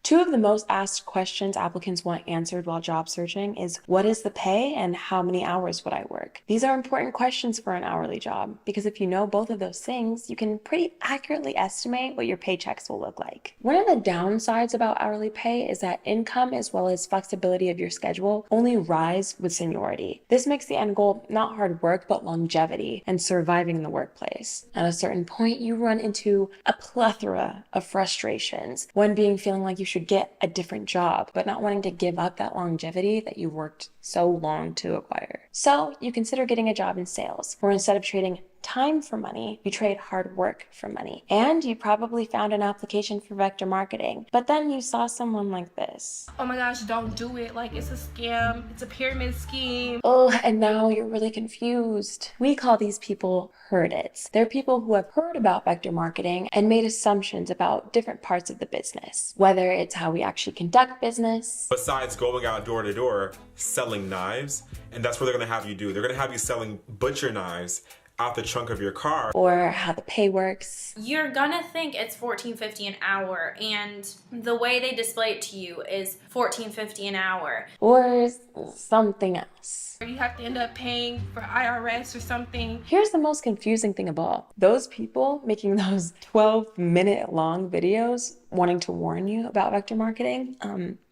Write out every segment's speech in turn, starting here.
Two of the most asked questions applicants want answered while job searching is what is the pay and how many hours would I work? These are important questions for an hourly job because if you know both of those things, you can pretty accurately estimate what your paychecks will look like. One of the downsides about hourly pay is that income as well as flexibility of your schedule only rise with seniority. This makes the end goal not hard work but longevity and surviving in the workplace. At a certain point, you run into a plethora of frustrations. One being feeling like you should get a different job, but not wanting to give up that longevity that you worked so long to acquire. So you consider getting a job in sales, where instead of trading time for money, you trade hard work for money. And you probably found an application for vector marketing, but then you saw someone like this. Oh my gosh, don't do it. Like, it's a scam. It's a pyramid scheme. Oh, and now you're really confused. We call these people heard it's. They're people who have heard about vector marketing and made assumptions about different parts of the business, whether it's how we actually conduct business. Besides going out door to door selling knives, and that's what they're gonna have you do. They're gonna have you selling butcher knives out the trunk of your car. Or how the pay works. You're gonna think it's $14.50 an hour, and the way they display it to you is $14.50 an hour. Or something else. You have to end up paying for IRS or something. Here's the most confusing thing of all. Those people making those 12-minute long videos wanting to warn you about vector marketing,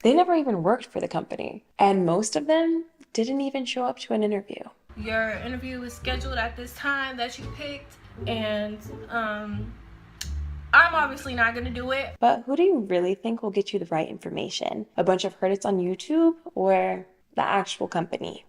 they never even worked for the company. And most of them didn't even show up to an interview. Your interview is scheduled at this time that you picked, and I'm obviously not gonna do it. But who do you really think will get you the right information? A bunch of Heard-Its on YouTube or the actual company?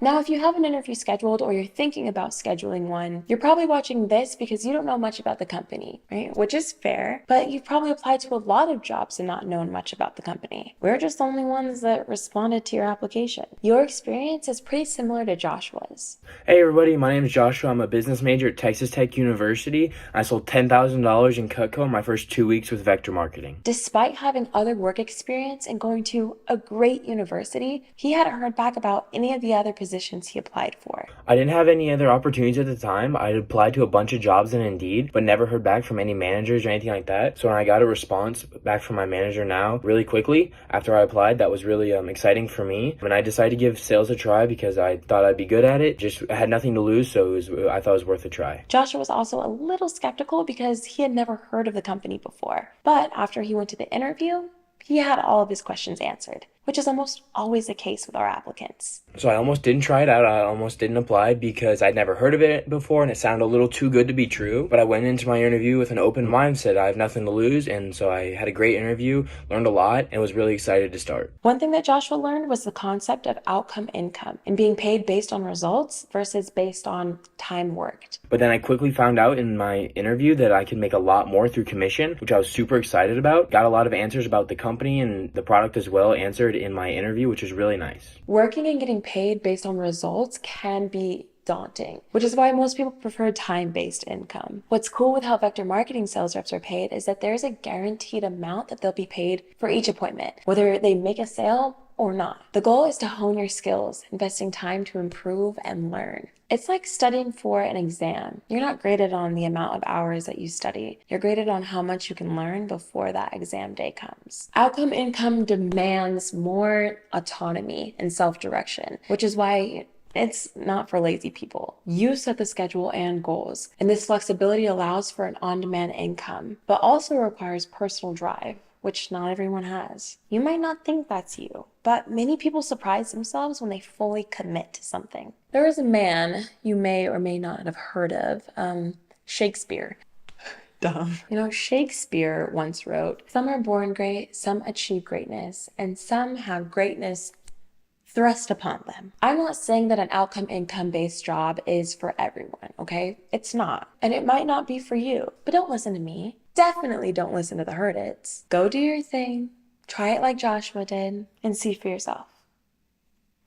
Now, if you have an interview scheduled or you're thinking about scheduling one, you're probably watching this because you don't know much about the company, right? Which is fair, but you've probably applied to a lot of jobs and not known much about the company. We're just the only ones that responded to your application. Your experience is pretty similar to Joshua's. Hey everybody, my name is Joshua. I'm a business major at Texas Tech University. I sold $10,000 in Cutco in my first 2 weeks with vector marketing. Despite having other work experience and going to a great university, he hadn't heard back about any of the other positions he applied for. I didn't have any other opportunities at the time. I applied to a bunch of jobs in Indeed, but never heard back from any managers or anything like that. So when I got a response back from my manager now really quickly after I applied, that was really exciting for me. And I decided to give sales a try because I thought I'd be good at it. I had nothing to lose, so I thought it was worth a try. Joshua was also a little skeptical because he had never heard of the company before. But after he went to the interview, he had all of his questions answered, which is almost always the case with our applicants. So I almost didn't try it out. I almost didn't apply because I'd never heard of it before and it sounded a little too good to be true. But I went into my interview with an open mindset. I have nothing to lose. And so I had a great interview, learned a lot, and was really excited to start. One thing that Joshua learned was the concept of outcome income and being paid based on results versus based on time worked. But then I quickly found out in my interview that I could make a lot more through commission, which I was super excited about. Got a lot of answers about the company and the product as well answered in my interview, which was really nice. Working and getting paid based on results can be daunting, which is why most people prefer time-based income. What's cool with how vector marketing sales reps are paid is that there's a guaranteed amount that they'll be paid for each appointment, whether they make a sale or not. The goal is to hone your skills, investing time to improve and learn. It's like studying for an exam. You're not graded on the amount of hours that you study. You're graded on how much you can learn before that exam day comes. Outcome income demands more autonomy and self-direction, which is why it's not for lazy people. You set the schedule and goals, and this flexibility allows for an on-demand income, but also requires personal drive, which not everyone has. You might not think that's you, but many people surprise themselves when they fully commit to something. There is a man you may or may not have heard of, Shakespeare. Dumb. You know, Shakespeare once wrote, "Some are born great, some achieve greatness, and some have greatness thrust upon them." I'm not saying that an outcome income based job is for everyone, okay? It's not. And it might not be for you, but don't listen to me. Definitely don't listen to the Heard-Its. Go do your thing, try it like Joshua did, and see for yourself.